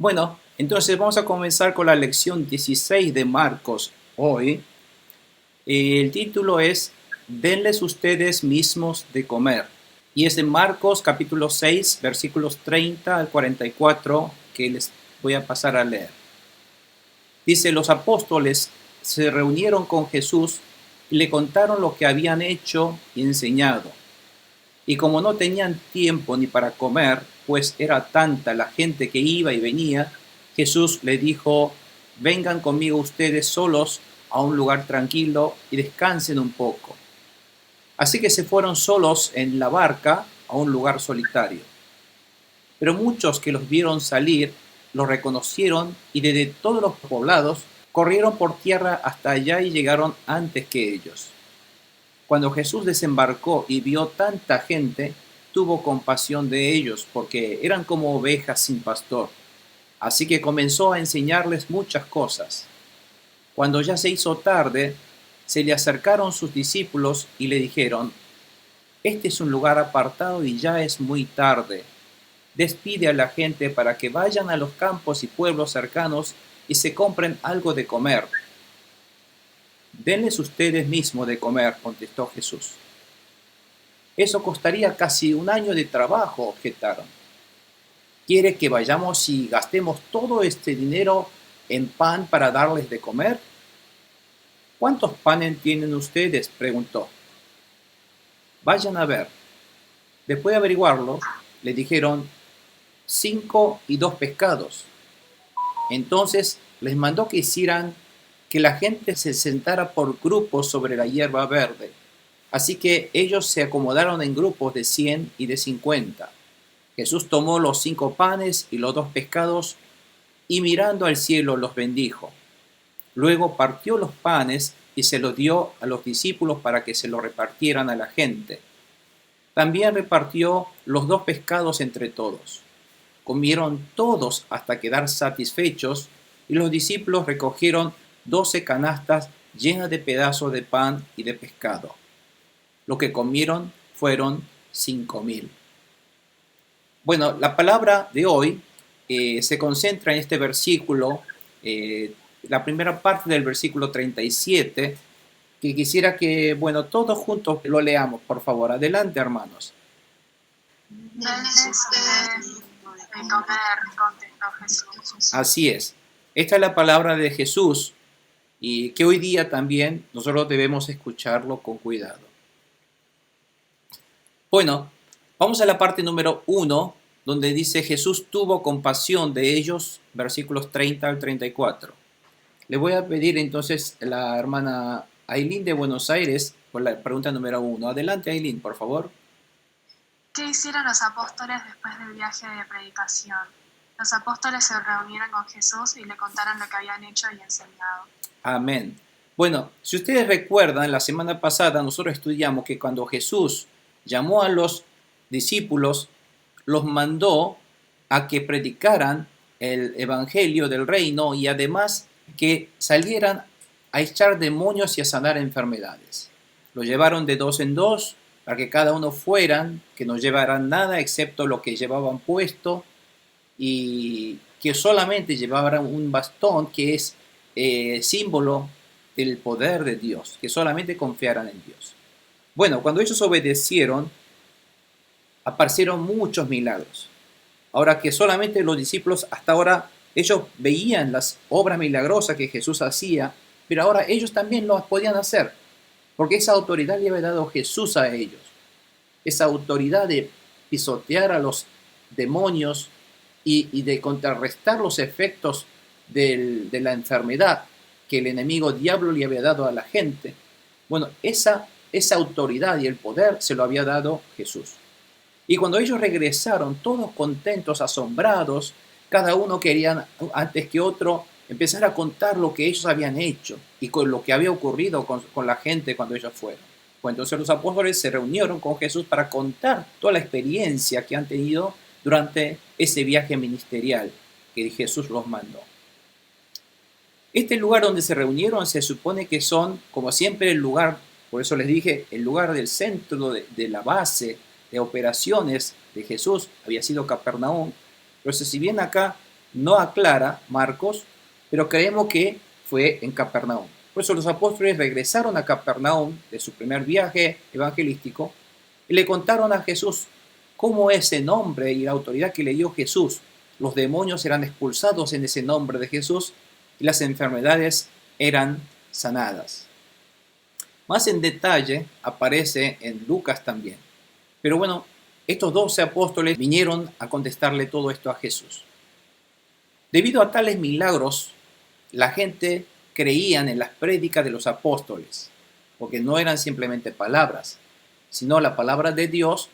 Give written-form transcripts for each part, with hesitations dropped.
Bueno, entonces vamos a comenzar con la lección 16 de Marcos hoy. El título es Denles ustedes mismos de comer. Y es de Marcos capítulo 6, versículos 30 al 44 que les voy a pasar a leer. Dice, los apóstoles se reunieron con Jesús y le contaron lo que habían hecho y enseñado. Y como no tenían tiempo ni para comer, pues era tanta la gente que iba y venía, Jesús le dijo, vengan conmigo ustedes solos a un lugar tranquilo y descansen un poco. Así que se fueron solos en la barca a un lugar solitario. Pero muchos que los vieron salir los reconocieron y desde todos los poblados corrieron por tierra hasta allá y llegaron antes que ellos. Cuando Jesús desembarcó y vio tanta gente, tuvo compasión de ellos, porque eran como ovejas sin pastor. Así que comenzó a enseñarles muchas cosas. Cuando ya se hizo tarde, se le acercaron sus discípulos y le dijeron, este es un lugar apartado y ya es muy tarde. Despide a la gente para que vayan a los campos y pueblos cercanos y se compren algo de comer. Denles ustedes mismos de comer, contestó Jesús. Eso costaría casi un año de trabajo, objetaron. ¿Quiere que vayamos y gastemos todo este dinero en pan para darles de comer? ¿Cuántos panes tienen ustedes? Preguntó. Vayan a ver. Después de averiguarlo, le dijeron 5 y 2 pescados. Entonces les mandó que hicieran que la gente se sentara por grupos sobre la hierba verde. Así que ellos se acomodaron en grupos de 100 y de 50. Jesús tomó los 5 panes y los 2 pescados y mirando al cielo los bendijo. Luego partió los panes y se los dio a los discípulos para que se los repartieran a la gente. También repartió los 2 pescados entre todos. Comieron todos hasta quedar satisfechos y los discípulos recogieron 12 canastas llenas de pedazos de pan y de pescado. Lo que comieron fueron 5.000. Bueno, la palabra de hoy se concentra en este versículo, la primera parte del versículo 37, que quisiera que, bueno, todos juntos lo leamos, por favor. Adelante, hermanos. Denles ustedes de comer, contestó Jesús. Así es. Esta es la palabra de Jesús y que hoy día también nosotros debemos escucharlo con cuidado. Bueno, vamos a la parte número 1, donde dice Jesús tuvo compasión de ellos, versículos 30 al 34. Le voy a pedir entonces a la hermana Aileen de Buenos Aires por la pregunta número 1. Adelante, Aileen, por favor. ¿Qué hicieron los apóstoles después del viaje de predicación? Los apóstoles se reunieron con Jesús y le contaron lo que habían hecho y enseñado. Amén. Bueno, si ustedes recuerdan, la semana pasada nosotros estudiamos que cuando Jesús llamó a los discípulos, los mandó a que predicaran el evangelio del reino y además que salieran a echar demonios y a sanar enfermedades. Lo llevaron de 2 en 2 para que cada uno fueran, que no llevaran nada excepto lo que llevaban puesto y que solamente llevaran un bastón que es símbolo del poder de Dios, que solamente confiaran en Dios. Bueno, cuando ellos obedecieron, aparecieron muchos milagros. Ahora que solamente los discípulos hasta ahora, ellos veían las obras milagrosas que Jesús hacía, pero ahora ellos también lo podían hacer, porque esa autoridad le había dado Jesús a ellos. Esa autoridad de pisotear a los demonios y de contrarrestar los efectos de la enfermedad que el enemigo diablo le había dado a la gente. Bueno, esa autoridad y el poder se lo había dado Jesús. Y cuando ellos regresaron, todos contentos, asombrados, cada uno quería, antes que otro, empezar a contar lo que ellos habían hecho y con lo que había ocurrido con la gente cuando ellos fueron. Pues entonces los apóstoles se reunieron con Jesús para contar toda la experiencia que han tenido durante ese viaje ministerial que Jesús los mandó. Este lugar donde se reunieron se supone que son, como siempre, el lugar, por eso les dije, el lugar del centro de la base, de operaciones de Jesús había sido Capernaum. Pero si bien acá no aclara Marcos, pero creemos que fue en Capernaum. Por eso los apóstoles regresaron a Capernaum de su primer viaje evangelístico y le contaron a Jesús cómo ese nombre y la autoridad que le dio Jesús, los demonios eran expulsados en ese nombre de Jesús y las enfermedades eran sanadas. Más en detalle aparece en Lucas también. Pero bueno, estos 12 apóstoles vinieron a contestarle todo esto a Jesús. Debido a tales milagros, la gente creían en las prédicas de los apóstoles, porque no eran simplemente palabras, sino la palabra de Dios,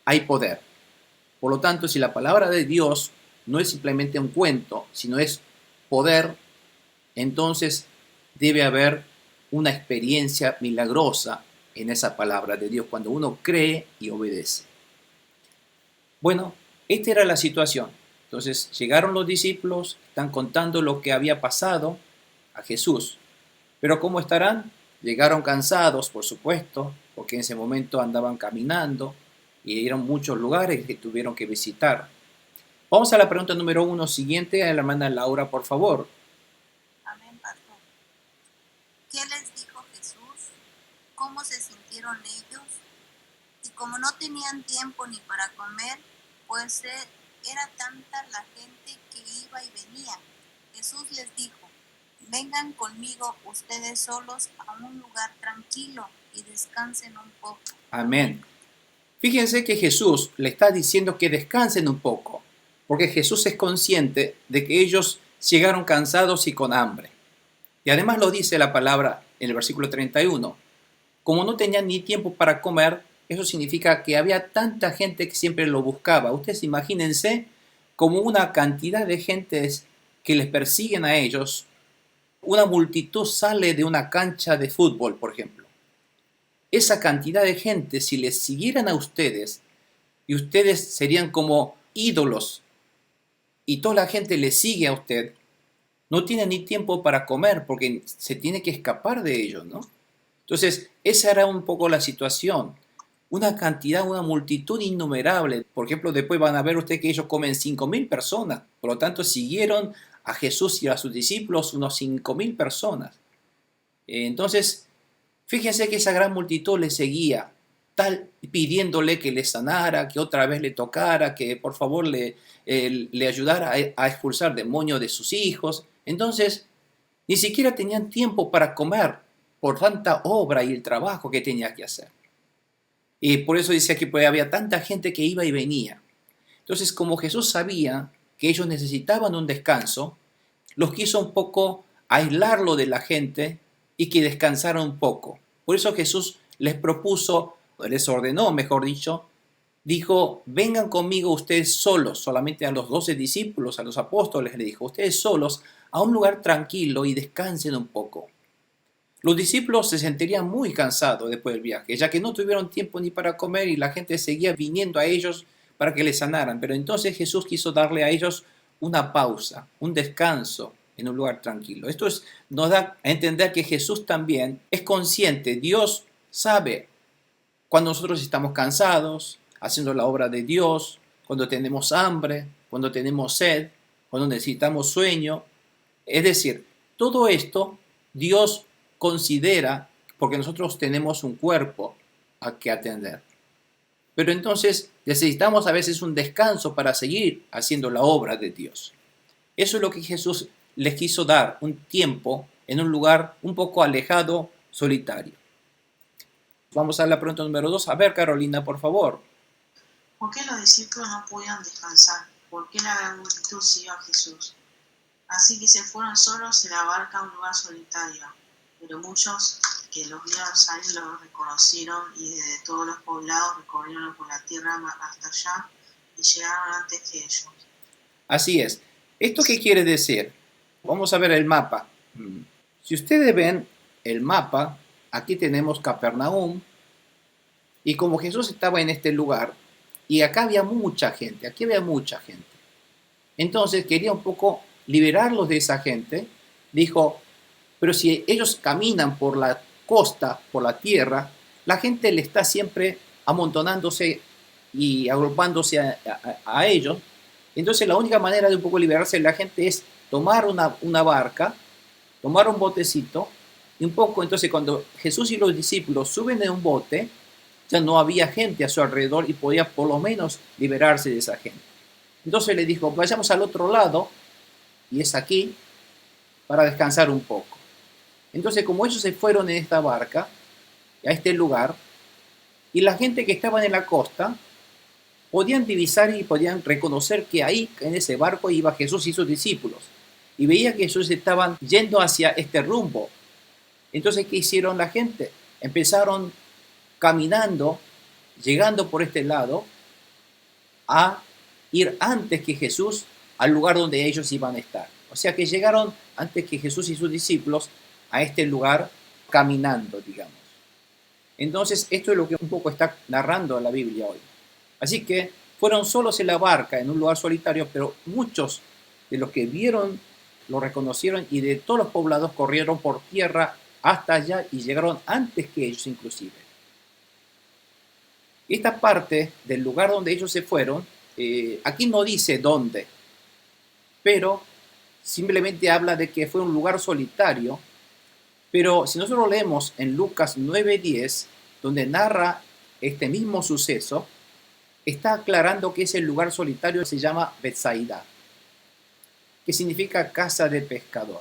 hay poder. Por lo tanto, si la palabra de Dios no es simplemente un cuento, sino es poder, entonces debe haber una experiencia milagrosa en esa palabra de Dios, cuando uno cree y obedece. Bueno, esta era la situación. Entonces llegaron los discípulos, están contando lo que había pasado a Jesús. Pero ¿cómo estarán? Llegaron cansados, por supuesto, porque en ese momento andaban caminando y eran muchos lugares que tuvieron que visitar. Vamos a la pregunta número 1 siguiente, a la hermana Laura, por favor. Amén, pastor. ¿Qué les dijo Jesús? ¿Cómo se sintieron ellos? Y como no tenían tiempo ni para comer, pues era tanta la gente que iba y venía. Jesús les dijo: vengan conmigo ustedes solos a un lugar tranquilo y descansen un poco. Amén. Fíjense que Jesús le está diciendo que descansen un poco, porque Jesús es consciente de que ellos llegaron cansados y con hambre. Y además lo dice la palabra en el versículo 31. Como no tenían ni tiempo para comer, eso significa que había tanta gente que siempre lo buscaba. Ustedes imagínense como una cantidad de gentes que les persiguen a ellos. Una multitud sale de una cancha de fútbol, por ejemplo. Esa cantidad de gente, si les siguieran a ustedes, y ustedes serían como ídolos, y toda la gente le sigue a usted, no tiene ni tiempo para comer porque se tiene que escapar de ellos, ¿no? Entonces, esa era un poco la situación. Una cantidad, una multitud innumerable. Por ejemplo, después van a ver ustedes que ellos comen 5.000 personas. Por lo tanto, siguieron a Jesús y a sus discípulos unos 5.000 personas. Entonces, fíjense que esa gran multitud le seguía, tal pidiéndole que le sanara, que otra vez le tocara, que por favor le ayudara a expulsar demonios de sus hijos. Entonces, ni siquiera tenían tiempo para comer por tanta obra y el trabajo que tenía que hacer. Y por eso dice aquí, pues había tanta gente que iba y venía. Entonces, como Jesús sabía que ellos necesitaban un descanso, los quiso un poco aislarlo de la gente y que descansaran un poco. Por eso Jesús les propuso, les ordenó, mejor dicho, dijo: vengan conmigo ustedes solos, solamente a los 12 discípulos, a los apóstoles, le dijo: ustedes solos a un lugar tranquilo y descansen un poco. Los discípulos se sentirían muy cansados después del viaje, ya que no tuvieron tiempo ni para comer y la gente seguía viniendo a ellos para que les sanaran. Pero entonces Jesús quiso darle a ellos una pausa, un descanso en un lugar tranquilo. Esto nos da a entender que Jesús también es consciente. Dios sabe cuando nosotros estamos cansados, haciendo la obra de Dios, cuando tenemos hambre, cuando tenemos sed, cuando necesitamos sueño. Es decir, todo esto Dios considera, porque nosotros tenemos un cuerpo a que atender. Pero entonces necesitamos a veces un descanso para seguir haciendo la obra de Dios. Eso es lo que Jesús les quiso dar, un tiempo en un lugar un poco alejado, solitario. Vamos a la pregunta número 2. A ver, Carolina, por favor. ¿Por qué los discípulos no pudieron descansar? ¿Por qué la gran multitud siguió a Jesús? Así que se fueron solos en la barca a un lugar solitario. Pero muchos que los vieron salir los reconocieron y desde todos los poblados recorrieron por la tierra hasta allá y llegaron antes que ellos. Así es. ¿Esto qué quiere decir? Vamos a ver el mapa. Si ustedes ven el mapa, aquí tenemos Capernaum, y como Jesús estaba en este lugar, y acá había mucha gente, aquí había mucha gente. Entonces quería un poco liberarlos de esa gente. Dijo: pero si ellos caminan por la costa, por la tierra, la gente le está siempre amontonándose y agrupándose a ellos. Entonces la única manera de un poco liberarse de la gente es tomar una barca, tomar un botecito, y un poco, entonces cuando Jesús y los discípulos suben en un bote, ya no había gente a su alrededor y podía por lo menos liberarse de esa gente. Entonces le dijo, vayamos al otro lado, y es aquí, para descansar un poco. Entonces como ellos se fueron en esta barca, a este lugar, y la gente que estaba en la costa, podían divisar y podían reconocer que ahí, en ese barco, iba Jesús y sus discípulos. Y veía que Jesús estaban yendo hacia este rumbo. Entonces, ¿qué hicieron la gente? Empezaron caminando, llegando por este lado, a ir antes que Jesús al lugar donde ellos iban a estar. O sea que llegaron antes que Jesús y sus discípulos a este lugar caminando, digamos. Entonces, esto es lo que un poco está narrando la Biblia hoy. Así que fueron solos en la barca, en un lugar solitario, pero muchos de los que vieron lo reconocieron y de todos los poblados corrieron por tierra hasta allá y llegaron antes que ellos inclusive. Esta parte del lugar donde ellos se fueron, aquí no dice dónde, pero simplemente habla de que fue un lugar solitario. Pero si nosotros leemos en Lucas 9:10, donde narra este mismo suceso, está aclarando que ese lugar solitario se llama Betsaida, que significa casa de pescador.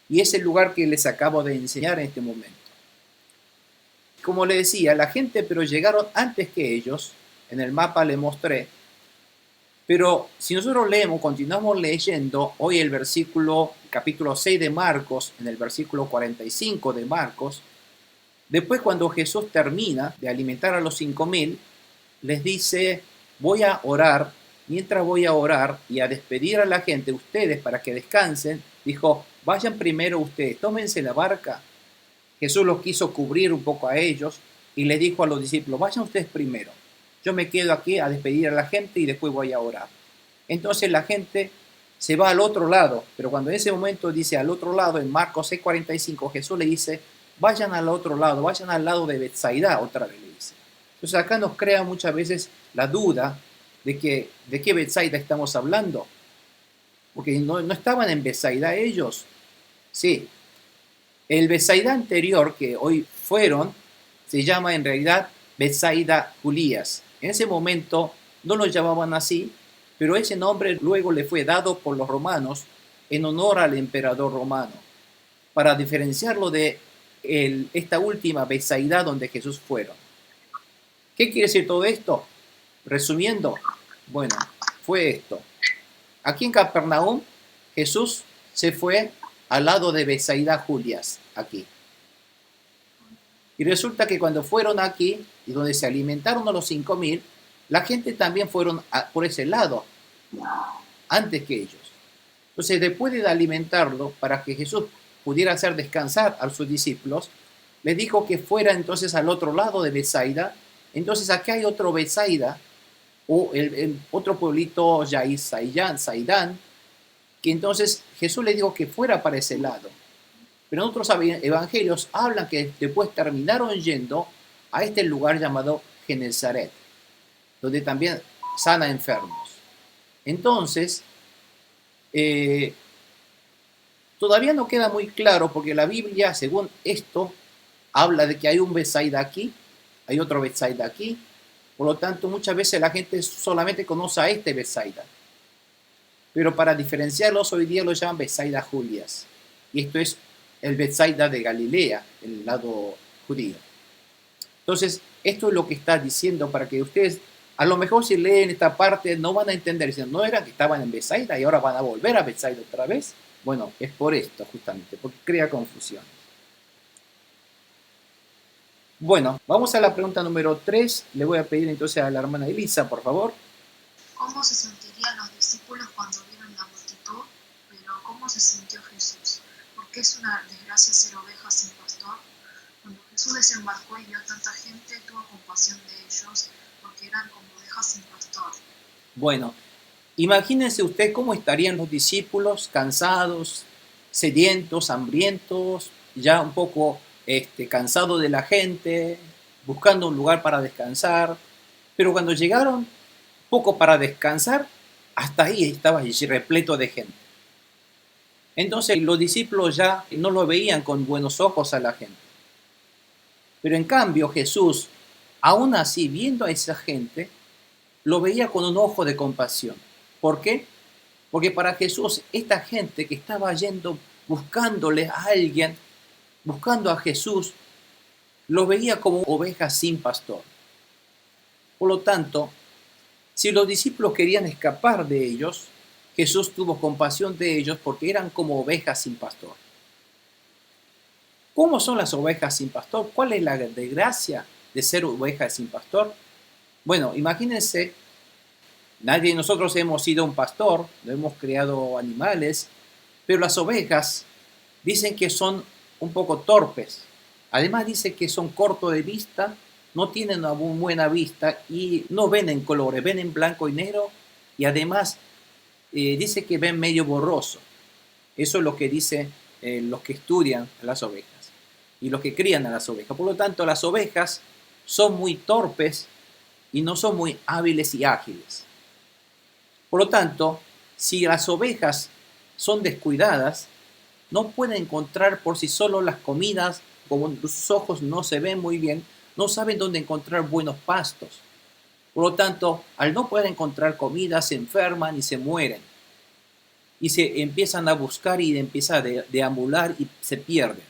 Y es el lugar que les acabo de enseñar en este momento. Como le decía, la gente pero llegaron antes que ellos, en el mapa le mostré, pero si nosotros leemos, continuamos leyendo hoy el capítulo 6 de Marcos, en el versículo 45 de Marcos, después cuando Jesús termina de alimentar a los 5.000, les dice, voy a orar, mientras voy a orar y a despedir a la gente, ustedes para que descansen, dijo, vayan primero ustedes, tómense la barca. Jesús los quiso cubrir un poco a ellos y les dijo a los discípulos, vayan ustedes primero. Yo me quedo aquí a despedir a la gente y después voy a orar. Entonces la gente se va al otro lado, pero cuando en ese momento dice al otro lado, en Marcos 6:45, Jesús le dice, vayan al otro lado, vayan al lado de Betsaida, otra vez le dice. Entonces acá nos crea muchas veces la duda de qué Betsaida estamos hablando, porque no estaban en Betsaida ellos. Sí, el Betsaida anterior que hoy fueron se llama en realidad Betsaida Julías. En ese momento no lo llamaban así, pero ese nombre luego le fue dado por los romanos en honor al emperador romano, para diferenciarlo de esta última Betsaida donde Jesús fueron. ¿Qué quiere decir todo esto? Resumiendo, bueno, fue esto. Aquí en Capernaum, Jesús se fue al lado de Betsaida Julías, aquí. Y resulta que cuando fueron aquí, y donde se alimentaron a los 5.000, la gente también fueron por ese lado, antes que ellos. Entonces, después de alimentarlo, para que Jesús pudiera hacer descansar a sus discípulos, les dijo que fuera entonces al otro lado de Betsaida. Entonces, aquí hay otro Betsaida, o el otro pueblito, Saidán, que entonces Jesús le dijo que fuera para ese lado. Pero en otros evangelios hablan que después terminaron yendo a este lugar llamado Genesaret, donde también sana enfermos. Entonces, todavía no queda muy claro porque la Biblia, según esto, habla de que hay un Betsaida aquí, hay otro Betsaida aquí. Por lo tanto, muchas veces la gente solamente conoce a este Betsaida. Pero para diferenciarlos, hoy día lo llaman Betsaida Julías. Y esto es el Betsaida de Galilea, el lado judío. Entonces, esto es lo que está diciendo para que ustedes, a lo mejor si leen esta parte, no van a entender. Dicen, no era que estaban en Betsaida y ahora van a volver a Betsaida otra vez. Bueno, es por esto justamente, porque crea confusión. Bueno, vamos a la pregunta número 3. Le voy a pedir entonces a la hermana Elisa, por favor. ¿Cómo se sentirían los discípulos cuando vieron la multitud? Pero ¿cómo se sintió Jesús? Porque es una desgracia ser oveja sin pastor. Cuando Jesús desembarcó y vio tanta gente, tuvo compasión de ellos, porque eran como ovejas sin pastor. Bueno, imagínense usted cómo estarían los discípulos, cansados, sedientos, hambrientos, ya un poco cansados de la gente, buscando un lugar para descansar. Pero cuando llegaron, poco para descansar, hasta ahí estaba repleto de gente. Entonces los discípulos ya no lo veían con buenos ojos a la gente. Pero en cambio Jesús, aún así, viendo a esa gente, lo veía con un ojo de compasión. ¿Por qué? Porque para Jesús, esta gente que estaba yendo, buscándole a alguien, buscando a Jesús, lo veía como ovejas sin pastor. Por lo tanto, si los discípulos querían escapar de ellos, Jesús tuvo compasión de ellos porque eran como ovejas sin pastor. ¿Cómo son las ovejas sin pastor? ¿Cuál es la desgracia de ser ovejas sin pastor? Bueno, imagínense, nadie de nosotros hemos sido un pastor, no hemos criado animales, pero las ovejas dicen que son un poco torpes. Además dice que son cortos de vista, no tienen una muy buena vista y no ven en colores, ven en blanco y negro y además dice que ven medio borroso. Eso es lo que dicen los que estudian las ovejas y los que crían a las ovejas. Por lo tanto, las ovejas son muy torpes y no son muy hábiles y ágiles. Por lo tanto, si las ovejas son descuidadas, no pueden encontrar por sí solos las comidas, como sus ojos no se ven muy bien, no saben dónde encontrar buenos pastos. Por lo tanto, al no poder encontrar comida, se enferman y se mueren. Y se empiezan a buscar y empiezan a deambular y se pierden.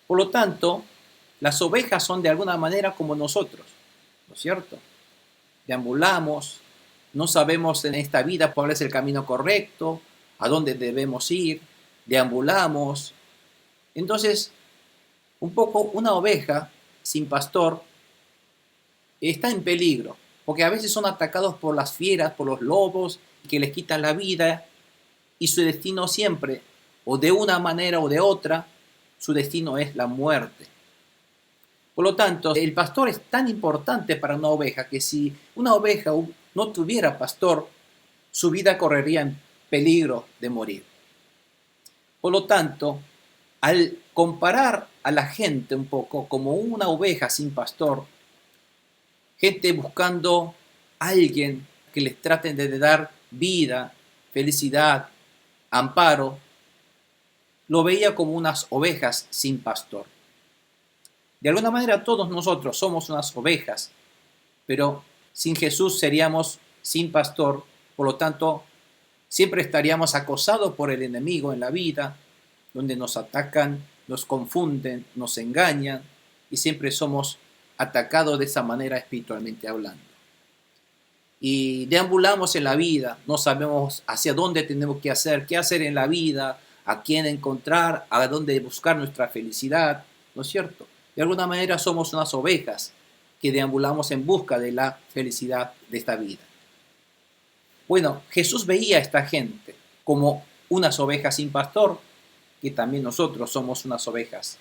Por lo tanto, las ovejas son de alguna manera como nosotros, ¿no es cierto? Deambulamos, no sabemos en esta vida cuál es el camino correcto, a dónde debemos ir, deambulamos. Entonces, un poco una oveja sin pastor está en peligro, porque a veces son atacados por las fieras, por los lobos, que les quitan la vida, y su destino siempre, o de una manera o de otra, su destino es la muerte. Por lo tanto, el pastor es tan importante para una oveja que si una oveja no tuviera pastor, su vida correría en peligro de morir. Por lo tanto, al comparar a la gente un poco como una oveja sin pastor, gente buscando a alguien que les traten de dar vida, felicidad, amparo, lo veía como unas ovejas sin pastor. De alguna manera todos nosotros somos unas ovejas, pero sin Jesús seríamos sin pastor, por lo tanto siempre estaríamos acosados por el enemigo en la vida, donde nos atacan, nos confunden, nos engañan y siempre somos atacados de esa manera espiritualmente hablando. Y deambulamos en la vida, no sabemos hacia dónde tenemos que hacer, qué hacer en la vida, a quién encontrar, a dónde buscar nuestra felicidad, ¿no es cierto? De alguna manera somos unas ovejas que deambulamos en busca de la felicidad de esta vida. Bueno, Jesús veía a esta gente como unas ovejas sin pastor, que también nosotros somos unas ovejas.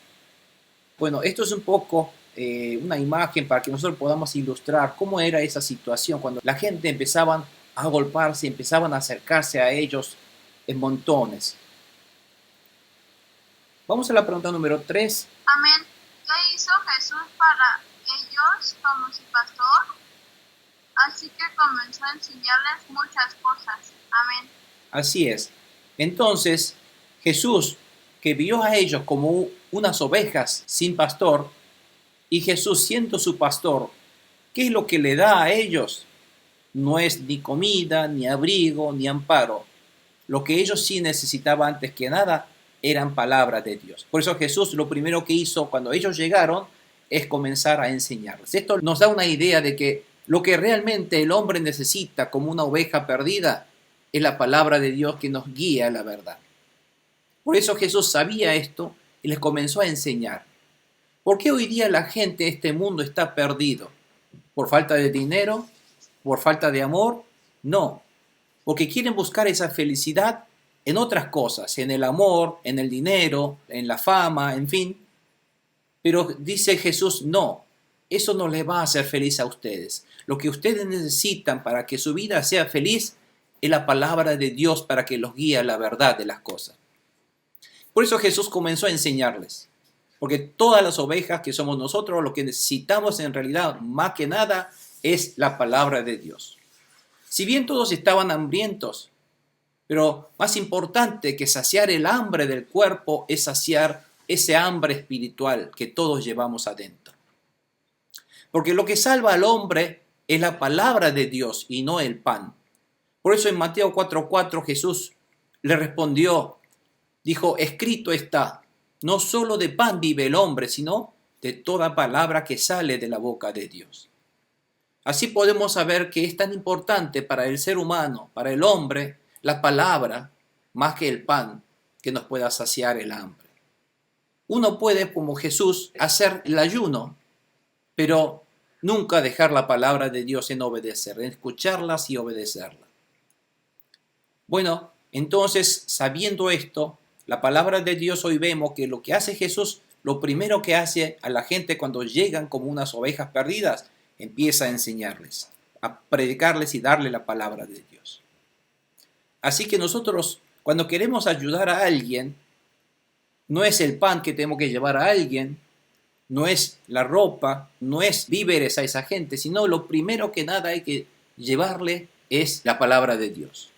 Bueno, esto es un poco una imagen para que nosotros podamos ilustrar cómo era esa situación cuando la gente empezaban a agolparse, empezaban a acercarse a ellos en montones. Vamos a la pregunta número 3. Amén. ¿Qué hizo Jesús para ellos como su pastor? Así que comenzó a enseñarles muchas cosas. Amén. Así es. Entonces, Jesús, que vio a ellos como unas ovejas sin pastor, y Jesús siendo su pastor, ¿qué es lo que le da a ellos? No es ni comida, ni abrigo, ni amparo. Lo que ellos sí necesitaban antes que nada eran palabras de Dios. Por eso Jesús lo primero que hizo cuando ellos llegaron es comenzar a enseñarles. Esto nos da una idea de que lo que realmente el hombre necesita como una oveja perdida es la palabra de Dios que nos guía a la verdad. Por eso Jesús sabía esto y les comenzó a enseñar. ¿Por qué hoy día la gente de este mundo está perdido? ¿Por falta de dinero? ¿Por falta de amor? No, porque quieren buscar esa felicidad en otras cosas, en el amor, en el dinero, en la fama, en fin. Pero dice Jesús, no, eso no les va a hacer feliz a ustedes. Lo que ustedes necesitan para que su vida sea feliz es la palabra de Dios para que los guíe a la verdad de las cosas. Por eso Jesús comenzó a enseñarles. Porque todas las ovejas que somos nosotros, lo que necesitamos en realidad más que nada es la palabra de Dios. Si bien todos estaban hambrientos, pero más importante que saciar el hambre del cuerpo es saciar ese hambre espiritual que todos llevamos adentro. Porque lo que salva al hombre es la palabra de Dios y no el pan. Por eso en Mateo 4:4 Jesús le respondió, dijo, escrito está, no solo de pan vive el hombre, sino de toda palabra que sale de la boca de Dios. Así podemos saber que es tan importante para el ser humano, para el hombre, la palabra, más que el pan que nos pueda saciar el hambre. Uno puede, como Jesús, hacer el ayuno, pero nunca dejar la palabra de Dios en obedecer, en escucharlas y obedecerla. Bueno, entonces, sabiendo esto, la palabra de Dios hoy vemos que lo que hace Jesús, lo primero que hace a la gente cuando llegan como unas ovejas perdidas, empieza a enseñarles, a predicarles y darle la palabra de Dios. Así que nosotros, cuando queremos ayudar a alguien, no es el pan que tenemos que llevar a alguien, no es la ropa, no es víveres a esa gente, sino lo primero que nada hay que llevarle es la palabra de Dios.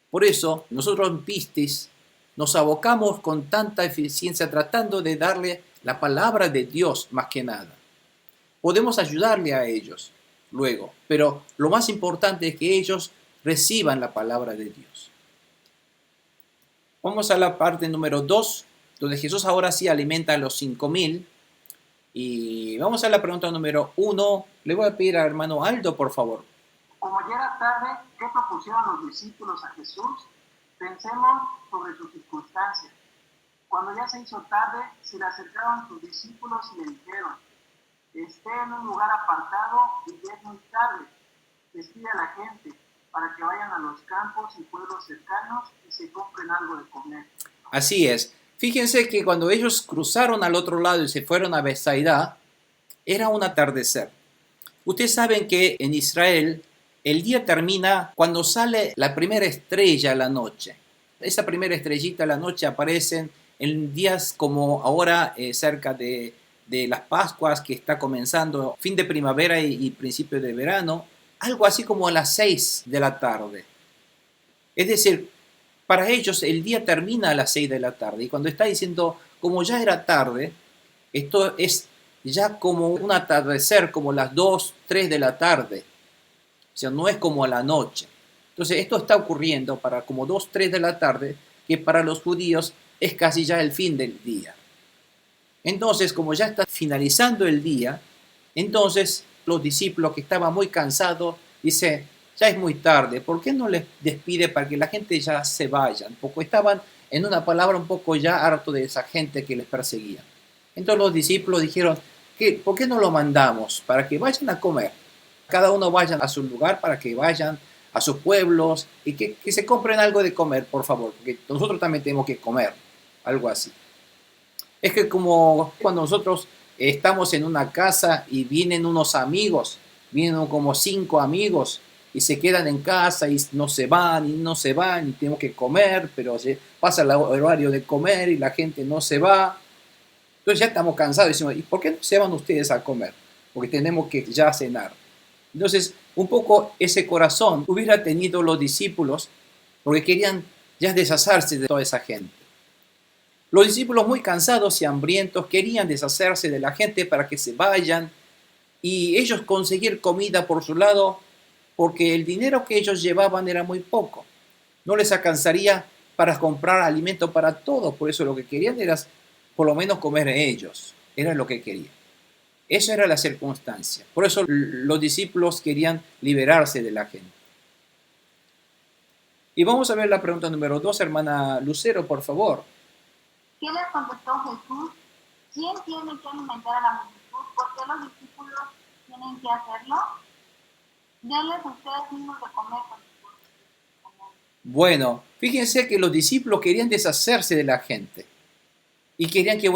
Por eso, nosotros en Pistis nos abocamos con tanta eficiencia tratando de darle la palabra de Dios más que nada. Podemos ayudarle a ellos luego, pero lo más importante es que ellos reciban la palabra de Dios. Vamos a la parte número 2, donde Jesús ahora sí alimenta a los 5,000. Y vamos a la pregunta número 1. Le voy a pedir al hermano Aldo, por favor. Como ya era tarde, ¿qué propusieron los discípulos a Jesús? Pensemos sobre sus circunstancias. Cuando ya se hizo tarde, se le acercaron sus discípulos y le dijeron, esté en un lugar apartado y ya es muy tarde. Despide a la gente para que vayan a los campos y pueblos cercanos y se compren algo de comer. Así es. Fíjense que cuando ellos cruzaron al otro lado y se fueron a Bethsaida, era un atardecer. Ustedes saben que en Israel el día termina cuando sale la primera estrella a la noche. Esa primera estrellita a la noche aparece en días como ahora cerca de las Pascuas, que está comenzando fin de primavera y principio de verano, algo así como a las 6 de la tarde. Es decir, para ellos el día termina a las 6 de la tarde y cuando está diciendo como ya era tarde, esto es ya como un atardecer, como las 2, 3 de la tarde. O sea, no es como a la noche. Entonces, esto está ocurriendo para como 2, 3 de la tarde, que para los judíos es casi ya el fin del día. Entonces, como ya está finalizando el día, entonces los discípulos que estaban muy cansados, dicen, ya es muy tarde, ¿por qué no les despide para que la gente ya se vaya? Porque estaban, en una palabra, un poco ya harto de esa gente que les perseguía. Entonces los discípulos dijeron, ¿por qué no lo mandamos? Para que vayan a comer. Cada uno vaya a su lugar para que vayan a sus pueblos y que se compren algo de comer, por favor, porque nosotros también tenemos que comer, algo así. Es que como cuando nosotros estamos en una casa y vienen unos amigos, vienen como 5 amigos y se quedan en casa y no se van y tenemos que comer, pero se pasa el horario de comer y la gente no se va. Entonces ya estamos cansados y decimos, ¿y por qué no se van ustedes a comer? Porque tenemos que ya cenar. Entonces, un poco ese corazón hubiera tenido los discípulos porque querían ya deshacerse de toda esa gente. Los discípulos muy cansados y hambrientos querían deshacerse de la gente para que se vayan y ellos conseguir comida por su lado porque el dinero que ellos llevaban era muy poco. No les alcanzaría para comprar alimento para todos, por eso lo que querían era por lo menos comer ellos, era lo que querían. Esa era la circunstancia. Por eso los discípulos querían liberarse de la gente. Y vamos a ver la pregunta número 2, hermana Lucero, por favor. ¿Qué les contestó Jesús? ¿Quién tiene que alimentar a la multitud? ¿Por qué los discípulos tienen que hacerlo? Denles ustedes mismos de comer. Bueno, fíjense que los discípulos querían deshacerse de la gente. Y querían que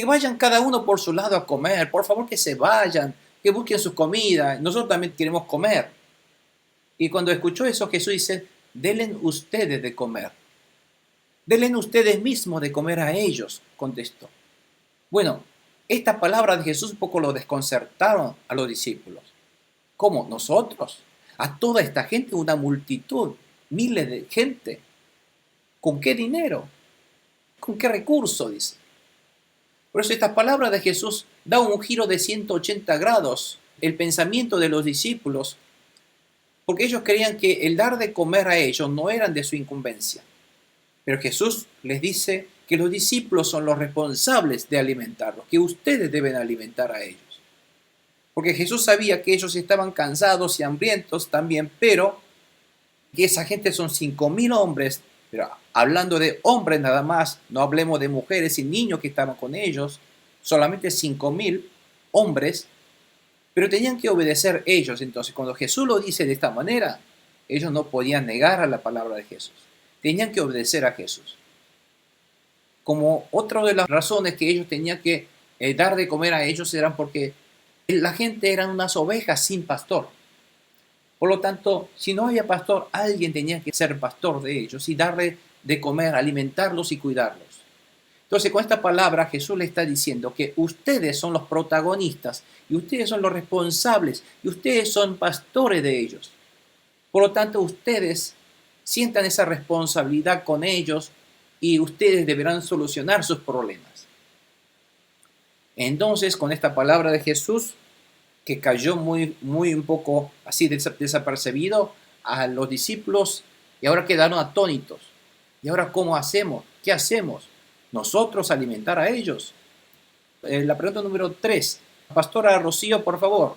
vayan cada uno por su lado a comer. Por favor, que se vayan, que busquen su comida. Nosotros también queremos comer. Y cuando escuchó eso, Jesús dice, denle ustedes de comer. Denle ustedes mismos de comer a ellos, contestó. Bueno, esta palabra de Jesús un poco lo desconcertaron a los discípulos. ¿Cómo? ¿Nosotros? a toda esta gente, una multitud, miles de gente. ¿Con qué dinero? ¿Con qué recurso? Dice. Por eso esta palabra de Jesús da un giro de 180 grados el pensamiento de los discípulos, porque ellos creían que el dar de comer a ellos no eran de su incumbencia. Pero Jesús les dice que los discípulos son los responsables de alimentarlos, que ustedes deben alimentar a ellos. Porque Jesús sabía que ellos estaban cansados y hambrientos también, pero que esa gente son 5.000 hombres, pero hablando de hombres nada más, no hablemos de mujeres y niños que estaban con ellos, solamente 5.000 hombres, pero tenían que obedecer ellos. Entonces, cuando Jesús lo dice de esta manera, ellos no podían negar a la palabra de Jesús. Tenían que obedecer a Jesús. Como otra de las razones que ellos tenían que dar de comer a ellos eran porque la gente eran unas ovejas sin pastor. Por lo tanto, si no había pastor, alguien tenía que ser pastor de ellos y darle de comer, alimentarlos y cuidarlos. Entonces, con esta palabra Jesús le está diciendo que ustedes son los protagonistas y ustedes son los responsables y ustedes son pastores de ellos. Por lo tanto, ustedes sientan esa responsabilidad con ellos y ustedes deberán solucionar sus problemas. Entonces, con esta palabra de Jesús, que cayó muy un poco así desapercibido a los discípulos, y ahora quedaron atónitos. ¿Y ahora cómo hacemos? ¿Qué hacemos? ¿Nosotros alimentar a ellos? La pregunta número 3. Pastora Rocío, por favor.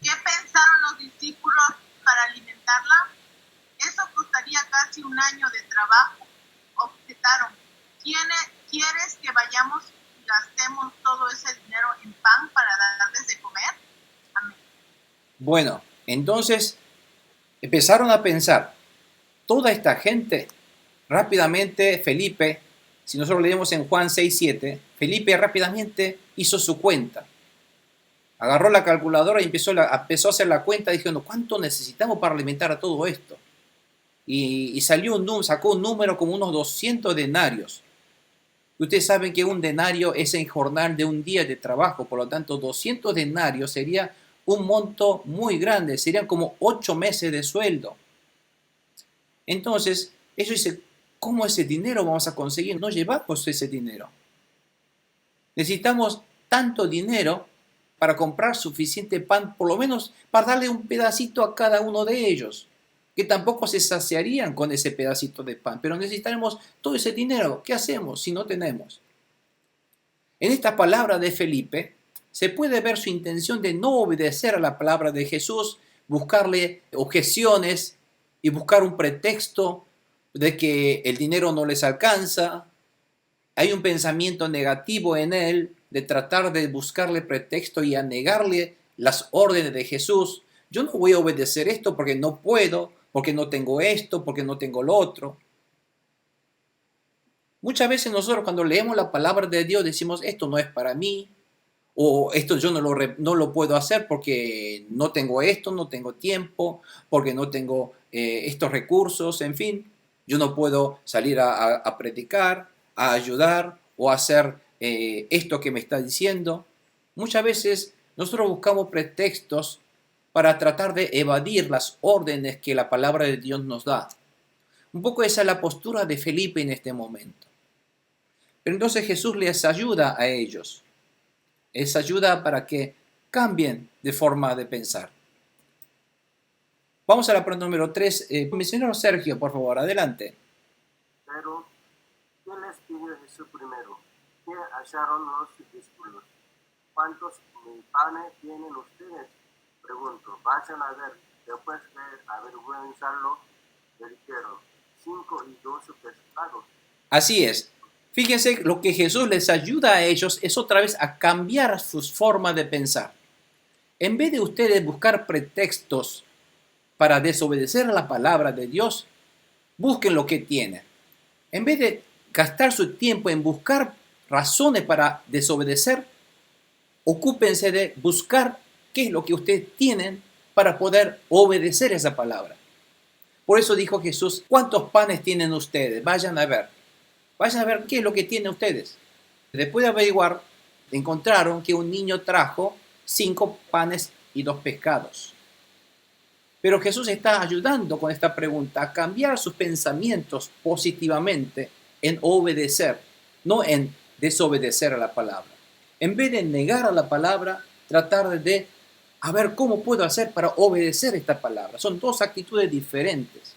¿Qué pensaron los discípulos para alimentarla? Eso costaría casi un año de trabajo. Objetaron. ¿Quieres que vayamos y gastemos todo ese dinero en pan para darles de comer? Amén. Bueno, entonces empezaron a pensar, toda esta gente, rápidamente Felipe, si nosotros leemos en Juan 6:7, Felipe rápidamente hizo su cuenta. Agarró la calculadora y empezó a hacer la cuenta diciendo, ¿cuánto necesitamos para alimentar a todo esto? Y sacó un número como unos 200 denarios. Ustedes saben que un denario es el jornal de un día de trabajo, por lo tanto 200 denarios sería un monto muy grande, serían como 8 meses de sueldo. Entonces, ellos dicen, ¿cómo ese dinero vamos a conseguir? No llevamos ese dinero. Necesitamos tanto dinero para comprar suficiente pan, por lo menos para darle un pedacito a cada uno de ellos, que tampoco se saciarían con ese pedacito de pan, pero necesitaremos todo ese dinero. ¿Qué hacemos si no tenemos? En esta palabra de Felipe se puede ver su intención de no obedecer a la palabra de Jesús, buscarle objeciones y buscar un pretexto de que el dinero no les alcanza. Hay un pensamiento negativo en él de tratar de buscarle pretexto y a negarle las órdenes de Jesús. Yo no voy a obedecer esto porque no puedo, porque no tengo esto, porque no tengo lo otro. Muchas veces nosotros cuando leemos la palabra de Dios decimos, esto no es para mí, o esto yo no lo puedo hacer porque no tengo esto, no tengo tiempo, porque no tengo estos recursos, en fin. Yo no puedo salir a predicar, a ayudar o a hacer esto que me está diciendo. Muchas veces nosotros buscamos pretextos para tratar de evadir las órdenes que la palabra de Dios nos da. Un poco esa es la postura de Felipe en este momento. Pero entonces Jesús les ayuda a ellos. Les ayuda para que cambien de forma de pensar. Vamos a la pregunta número 3. Misionero Sergio, por favor, adelante. Pero, ¿qué les pidió Jesús primero? ¿Qué hallaron los discípulos? ¿Cuántos panes tienen ustedes? Pregunto, vayan a ver. Después de avergonzarlo, le dijeron, 5 y 2 pescados. Así es. Fíjense, lo que Jesús les ayuda a ellos es otra vez a cambiar sus formas de pensar. En vez de ustedes buscar pretextos para desobedecer a la palabra de Dios, busquen lo que tienen. En vez de gastar su tiempo en buscar razones para desobedecer, ocúpense de buscar qué es lo que ustedes tienen para poder obedecer esa palabra. Por eso dijo Jesús, ¿cuántos panes tienen ustedes? Vayan a ver qué es lo que tienen ustedes. Después de averiguar, encontraron que un niño trajo 5 panes y 2 pescados. Pero Jesús está ayudando con esta pregunta a cambiar sus pensamientos positivamente en obedecer, no en desobedecer a la palabra. En vez de negar a la palabra, tratar de a ver cómo puedo hacer para obedecer esta palabra. Son dos actitudes diferentes.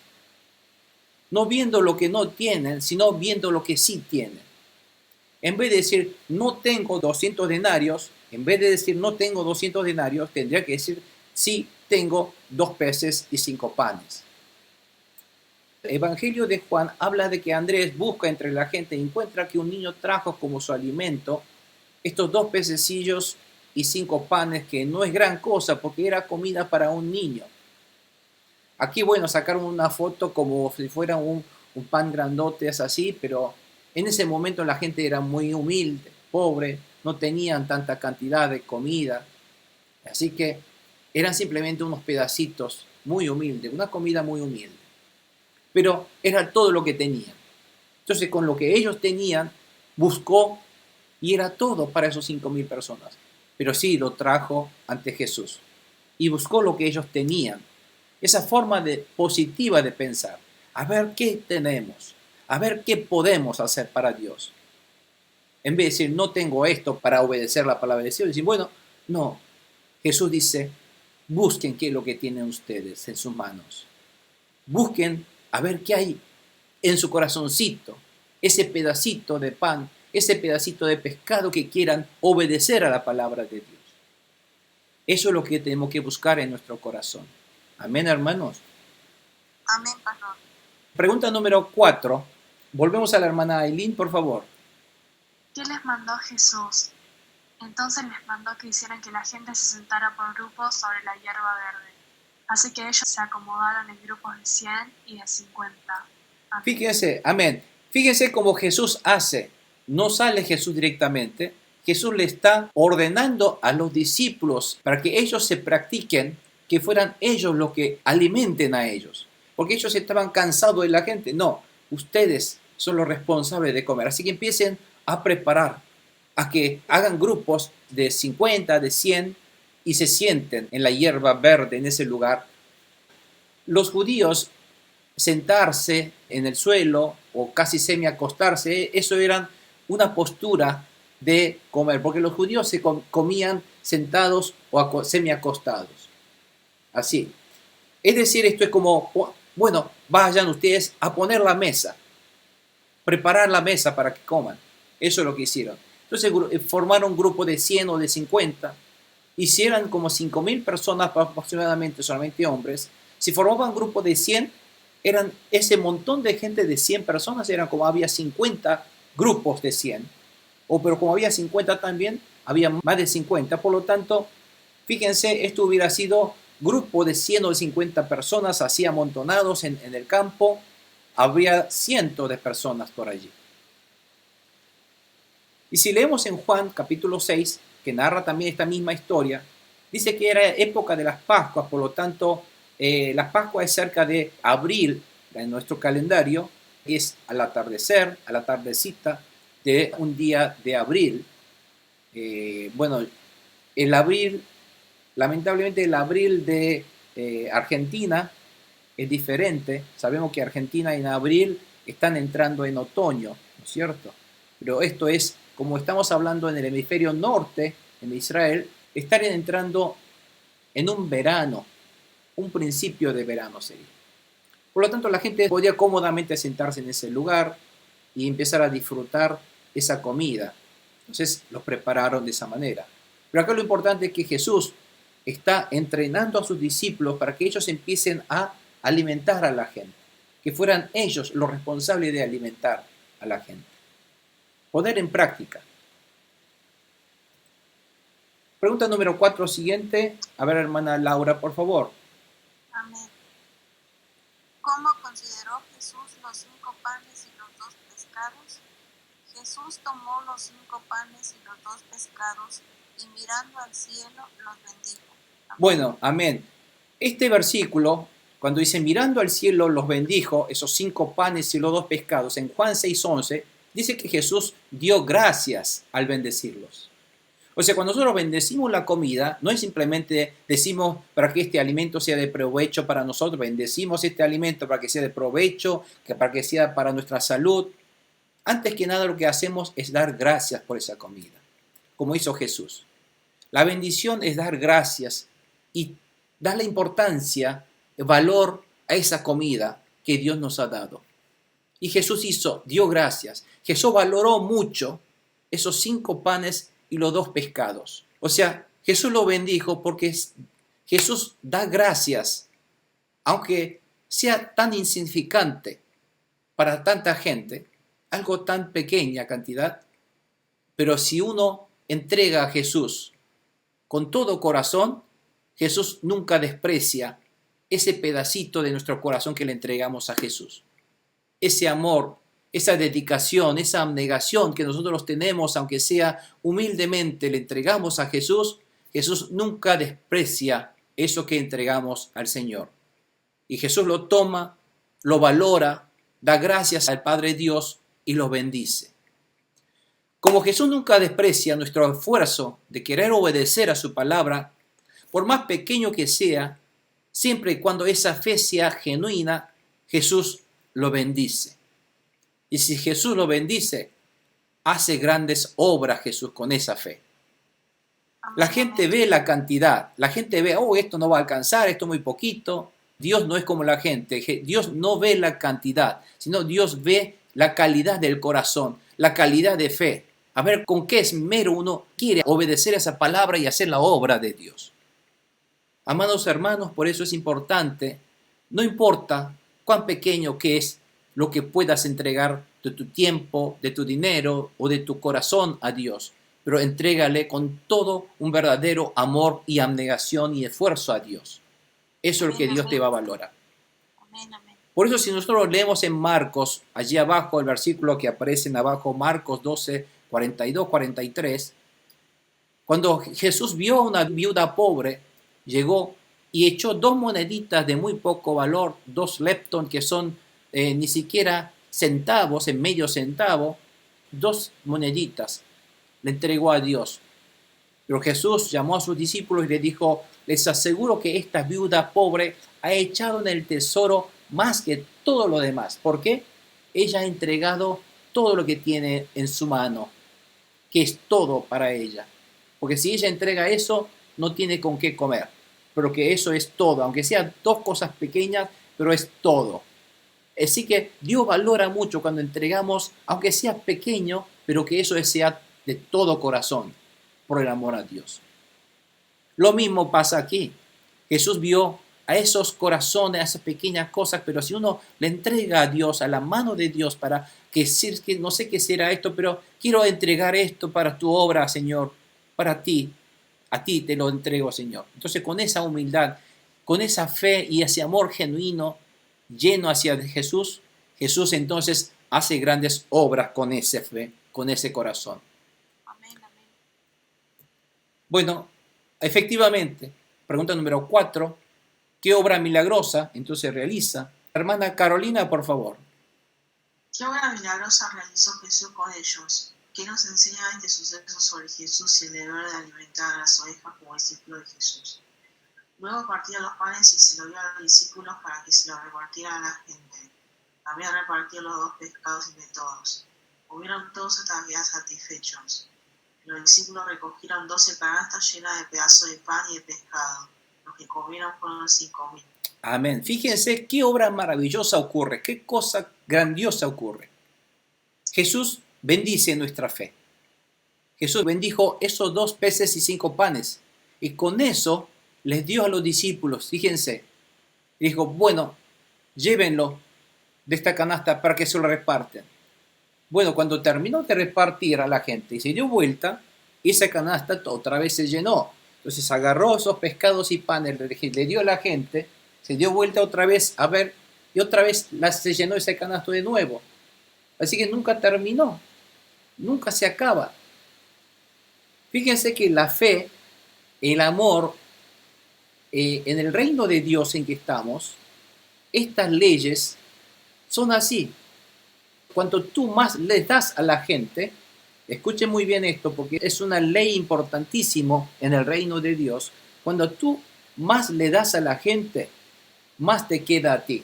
No viendo lo que no tienen, sino viendo lo que sí tienen. En vez de decir no tengo 200 denarios, en vez de decir no tengo 200 denarios, tendría que decir sí tengo 2 peces y 5 panes. El Evangelio de Juan habla de que Andrés busca entre la gente y encuentra que un niño trajo como su alimento estos 2 pececillos y 5 panes, que no es gran cosa porque era comida para un niño. Aquí, bueno, sacaron una foto como si fuera un pan grandote, es así, pero en ese momento la gente era muy humilde, pobre, no tenían tanta cantidad de comida. Así que eran simplemente unos pedacitos muy humildes, una comida muy humilde. Pero era todo lo que tenían. Entonces, con lo que ellos tenían, buscó y era todo para esos 5.000 personas. Pero sí lo trajo ante Jesús y buscó lo que ellos tenían. Esa forma positiva de pensar. A ver qué tenemos. A ver qué podemos hacer para Dios. En vez de decir, no tengo esto para obedecer la palabra de Dios, decir, bueno, no. Jesús dice, busquen qué es lo que tienen ustedes en sus manos. Busquen a ver qué hay en su corazoncito, ese pedacito de pan, ese pedacito de pescado que quieran obedecer a la palabra de Dios. Eso es lo que tenemos que buscar en nuestro corazón. Amén, hermanos. Amén, pastor. Pregunta número 4. Volvemos a la hermana Aileen, por favor. ¿Qué les mandó Jesús? Entonces les mandó que hicieran que la gente se sentara por grupos sobre la hierba verde. Así que ellos se acomodaron en grupos de 100 y de 50. Amén. Fíjense, amén. Fíjense cómo Jesús hace. No sale Jesús directamente. Jesús le está ordenando a los discípulos para que ellos se practiquen, que fueran ellos los que alimenten a ellos. Porque ellos estaban cansados de la gente. No, ustedes son los responsables de comer. Así que empiecen a preparar, a que hagan grupos de 50, de 100 y se sienten en la hierba verde en ese lugar. Los judíos sentarse en el suelo o casi semi-acostarse, eso era una postura de comer, porque los judíos se comían sentados o semi-acostados. Así. Es decir, esto es como, bueno, vayan ustedes a poner la mesa, preparar la mesa para que coman. Eso es lo que hicieron. Entonces formaron un grupo de 100 o de 50, hicieron como 5.000 personas aproximadamente, solamente hombres. Si formaban un grupo de 100, eran ese montón de gente de 100 personas, eran como había 50 grupos de 100. Pero como había 50 también, había más de 50. Por lo tanto, fíjense, esto hubiera sido grupo de 100 o de 50 personas así amontonados en el campo. Habría cientos de personas por allí. Y si leemos en Juan capítulo 6, que narra también esta misma historia, dice que era época de las Pascuas, por lo tanto, la Pascua es cerca de abril en nuestro calendario, es al atardecer, a la tardecita de un día de abril. Bueno, el abril, lamentablemente el abril de Argentina es diferente. Sabemos que Argentina en abril están entrando en otoño, ¿no es cierto? Pero esto es, como estamos hablando en el hemisferio norte, en Israel, están entrando en un verano, un principio de verano sería. Por lo tanto, la gente podía cómodamente sentarse en ese lugar y empezar a disfrutar esa comida. Entonces, los prepararon de esa manera. Pero acá lo importante es que Jesús está entrenando a sus discípulos para que ellos empiecen a alimentar a la gente, que fueran ellos los responsables de alimentar a la gente. Poner en práctica. Pregunta número 4, siguiente. A ver, hermana Laura, por favor. Amén. ¿Cómo consideró Jesús los 5 panes y los 2 pescados? Jesús tomó los 5 panes y los 2 pescados y mirando al cielo los bendijo. Amén. Bueno, amén. Este versículo, cuando dice mirando al cielo los bendijo, esos 5 panes y los 2 pescados, en Juan 6:11, dice que Jesús dio gracias al bendecirlos. O sea, cuando nosotros bendecimos la comida, no es simplemente decimos para que este alimento sea de provecho para nosotros, bendecimos este alimento para que sea de provecho, para que sea para nuestra salud. Antes que nada lo que hacemos es dar gracias por esa comida, como hizo Jesús. La bendición es dar gracias y darle importancia, valor a esa comida que Dios nos ha dado. Y Jesús dio gracias. Jesús valoró mucho esos 5 panes y los 2 pescados. O sea, Jesús lo bendijo porque Jesús da gracias, aunque sea tan insignificante para tanta gente, algo tan pequeña cantidad, pero si uno entrega a Jesús con todo corazón, Jesús nunca desprecia ese pedacito de nuestro corazón que le entregamos a Jesús. Ese amor, esa dedicación, esa abnegación que nosotros tenemos, aunque sea humildemente le entregamos a Jesús, Jesús nunca desprecia eso que entregamos al Señor. Y Jesús lo toma, lo valora, da gracias al Padre Dios y lo bendice. Como Jesús nunca desprecia nuestro esfuerzo de querer obedecer a su palabra, por más pequeño que sea, siempre y cuando esa fe sea genuina, Jesús lo bendice. Y si Jesús lo bendice, hace grandes obras Jesús con esa fe. La gente ve la cantidad, la gente ve, esto no va a alcanzar, esto es muy poquito. Dios no es como la gente, Dios no ve la cantidad, sino Dios ve la calidad del corazón, la calidad de fe. A ver con qué esmero uno quiere obedecer a esa palabra y hacer la obra de Dios. Amados hermanos, por eso es importante, no importa cuán pequeño que es lo que puedas entregar de tu tiempo, de tu dinero o de tu corazón a Dios, pero entrégale con todo un verdadero amor y abnegación y esfuerzo a Dios. Eso es lo que Dios te va a valorar. Por eso si nosotros leemos en Marcos, allí abajo, el versículo que aparece en abajo, Marcos 12, 42, 43, cuando Jesús vio a una viuda pobre, llegó y echó 2 moneditas de muy poco valor, 2 lepton, que son ni siquiera centavos, en medio centavo, 2 moneditas, le entregó a Dios. Pero Jesús llamó a sus discípulos y le dijo, les aseguro que esta viuda pobre ha echado en el tesoro más que todo lo demás. ¿Por qué? Ella ha entregado todo lo que tiene en su mano, que es todo para ella. Porque si ella entrega eso, no tiene con qué comer. Pero que eso es todo, aunque sean 2 cosas pequeñas, pero es todo. Así que Dios valora mucho cuando entregamos, aunque sea pequeño, pero que eso sea de todo corazón, por el amor a Dios. Lo mismo pasa aquí. Jesús vio a esos corazones, a esas pequeñas cosas, pero si uno le entrega a Dios, a la mano de Dios, para que no sé qué será esto, pero quiero entregar esto para tu obra, Señor, para ti. A ti te lo entrego, Señor. Entonces, con esa humildad, con esa fe y ese amor genuino, lleno hacia Jesús, Jesús entonces hace grandes obras con esa fe, con ese corazón. Amén, amén. Bueno, efectivamente, pregunta número 4, ¿qué obra milagrosa entonces realiza? Hermana Carolina, por favor. ¿Qué obra milagrosa realizó Jesús con ellos? ¿Qué nos enseña este suceso sobre Jesús y el deber de alimentar a las ovejas como discípulo de Jesús? Luego partía los panes y se lo dio a los discípulos para que se lo repartieran a la gente. También repartió los 2 pescados entre todos. Comieron todos hasta quedar satisfechos. Los discípulos recogieron 12 canastas llenas de pedazos de pan y de pescado. Los que comieron fueron 5.000. Amén. Fíjense qué obra maravillosa ocurre, qué cosa grandiosa ocurre. Jesús bendice nuestra fe. Jesús bendijo esos 2 peces y 5 panes. Y con eso les dio a los discípulos, fíjense. Dijo, bueno, llévenlo de esta canasta para que se lo reparten. Bueno, cuando terminó de repartir a la gente y se dio vuelta, esa canasta otra vez se llenó. Entonces agarró esos pescados y panes, le dio a la gente, se dio vuelta otra vez a ver, y otra vez se llenó ese canasto de nuevo. Así que nunca terminó, nunca se acaba. Fíjense que la fe, el amor, en el reino de Dios en que estamos, estas leyes son así. Cuanto tú más les das a la gente, escuchen muy bien esto porque es una ley importantísimo en el reino de Dios. Cuando tú más le das a la gente, más te queda a ti.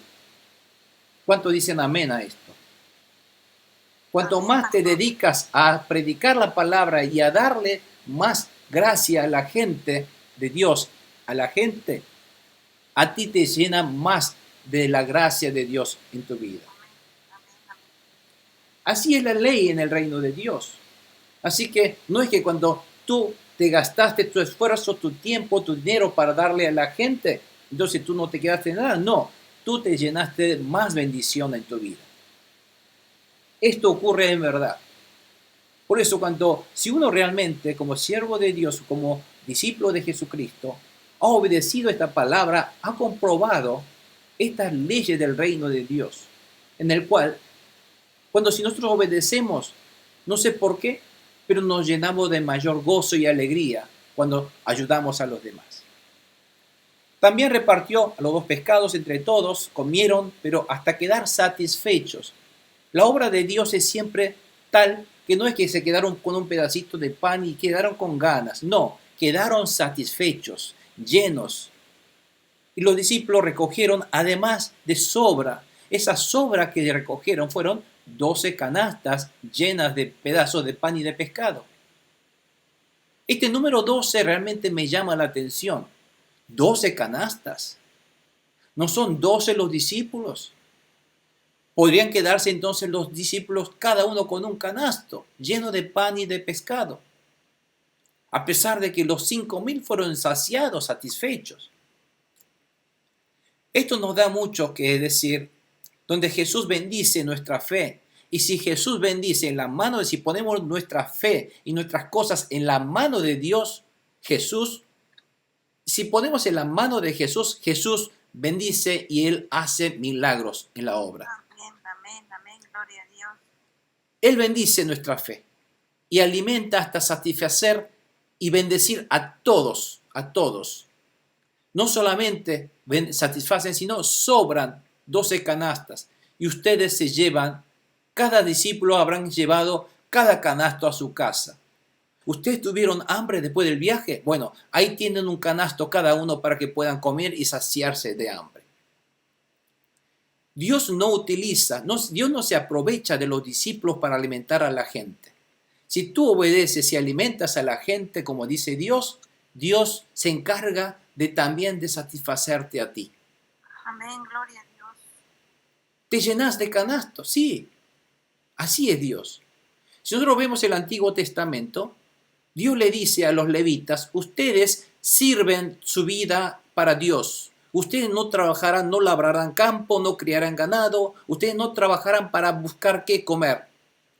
¿Cuánto dicen amén a esto? Cuanto más te dedicas a predicar la palabra y a darle más gracia a la gente de Dios, a la gente, a ti te llena más de la gracia de Dios en tu vida. Así es la ley en el reino de Dios. Así que no es que cuando tú te gastaste tu esfuerzo, tu tiempo, tu dinero para darle a la gente, entonces tú no te quedaste nada. No, tú te llenaste de más bendición en tu vida. Esto ocurre en verdad. Por eso si uno realmente como siervo de Dios, como discípulo de Jesucristo, ha obedecido esta palabra, ha comprobado estas leyes del reino de Dios, en el cual, si nosotros obedecemos, no sé por qué, pero nos llenamos de mayor gozo y alegría cuando ayudamos a los demás. También repartió a los 2 pescados entre todos, comieron, pero hasta quedar satisfechos. La obra de Dios es siempre tal que no es que se quedaron con un pedacito de pan y quedaron con ganas. No, quedaron satisfechos, llenos. Y los discípulos recogieron además de sobra. Esa sobra que recogieron fueron 12 canastas llenas de pedazos de pan y de pescado. Este número 12 realmente me llama la atención. 12 canastas. ¿No son 12 los discípulos? Podrían quedarse entonces los discípulos cada uno con un canasto lleno de pan y de pescado. A pesar de que los 5.000 fueron saciados, satisfechos. Esto nos da mucho que decir, donde Jesús bendice nuestra fe. Y si Jesús bendice en la mano, si ponemos nuestra fe y nuestras cosas en la mano de Dios, si ponemos en la mano de Jesús, Jesús bendice y Él hace milagros en la obra. Amén, gloria a Dios. Él bendice nuestra fe y alimenta hasta satisfacer y bendecir a todos. No solamente satisfacen, sino sobran 12 canastas y ustedes se llevan, cada discípulo habrán llevado cada canasto a su casa. ¿Ustedes tuvieron hambre después del viaje? Bueno, ahí tienen un canasto cada uno para que puedan comer y saciarse de hambre. Dios no se aprovecha de los discípulos para alimentar a la gente. Si tú obedeces y alimentas a la gente como dice Dios, Dios se encarga también de satisfacerte a ti. Amén, gloria a Dios. ¿Te llenas de canastos? Sí, así es Dios. Si nosotros vemos el Antiguo Testamento, Dios le dice a los levitas, ustedes sirven su vida para Dios. Ustedes no trabajarán, no labrarán campo, no criarán ganado. Ustedes no trabajarán para buscar qué comer.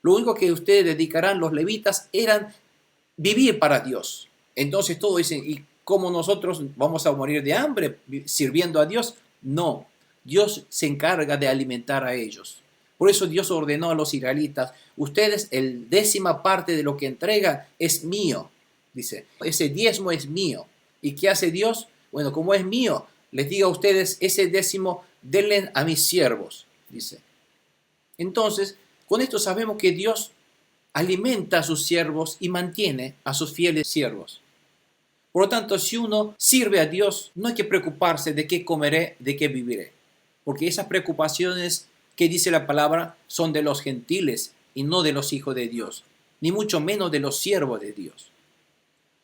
Lo único que ustedes dedicarán, los levitas, eran vivir para Dios. Entonces todos dicen, ¿y cómo nosotros vamos a morir de hambre sirviendo a Dios? No, Dios se encarga de alimentar a ellos. Por eso Dios ordenó a los israelitas, ustedes, el 10ª parte de lo que entregan es mío. Dice, ese diezmo es mío. ¿Y qué hace Dios? Bueno, como es mío, les digo a ustedes, ese 10º denle a mis siervos, dice. Entonces, con esto sabemos que Dios alimenta a sus siervos y mantiene a sus fieles siervos. Por lo tanto, si uno sirve a Dios, no hay que preocuparse de qué comeré, de qué viviré. Porque esas preocupaciones que dice la palabra son de los gentiles y no de los hijos de Dios, ni mucho menos de los siervos de Dios.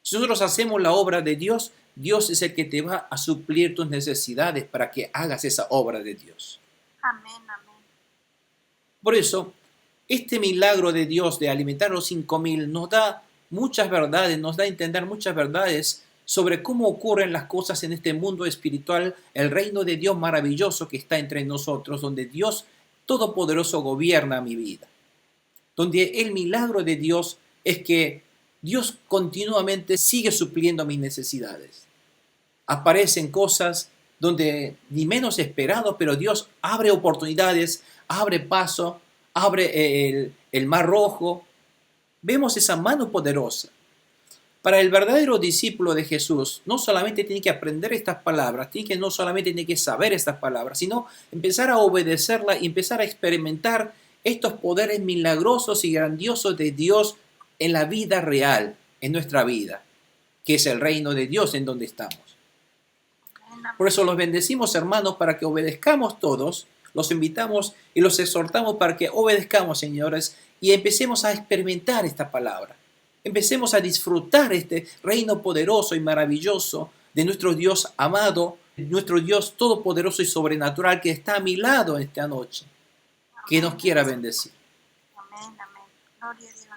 Si nosotros hacemos la obra de Dios, Dios es el que te va a suplir tus necesidades para que hagas esa obra de Dios. Amén. Por eso, este milagro de Dios de alimentar a los 5.000 nos da muchas verdades, nos da a entender muchas verdades sobre cómo ocurren las cosas en este mundo espiritual, el reino de Dios maravilloso que está entre nosotros, donde Dios Todopoderoso gobierna mi vida. Donde el milagro de Dios es que Dios continuamente sigue supliendo mis necesidades. Aparecen cosas donde ni menos esperado, pero Dios abre oportunidades, abre paso, abre el mar rojo. Vemos esa mano poderosa. Para el verdadero discípulo de Jesús, no solamente tiene que aprender estas palabras, no solamente tiene que saber estas palabras, sino empezar a obedecerlas y empezar a experimentar estos poderes milagrosos y grandiosos de Dios en la vida real, en nuestra vida, que es el reino de Dios en donde estamos. Por eso los bendecimos, hermanos, para que obedezcamos todos. Los invitamos y los exhortamos para que obedezcamos, señores, y empecemos a experimentar esta palabra. Empecemos a disfrutar este reino poderoso y maravilloso de nuestro Dios amado, nuestro Dios todopoderoso y sobrenatural que está a mi lado esta noche, que nos quiera bendecir. Amén, amén. Gloria a Dios.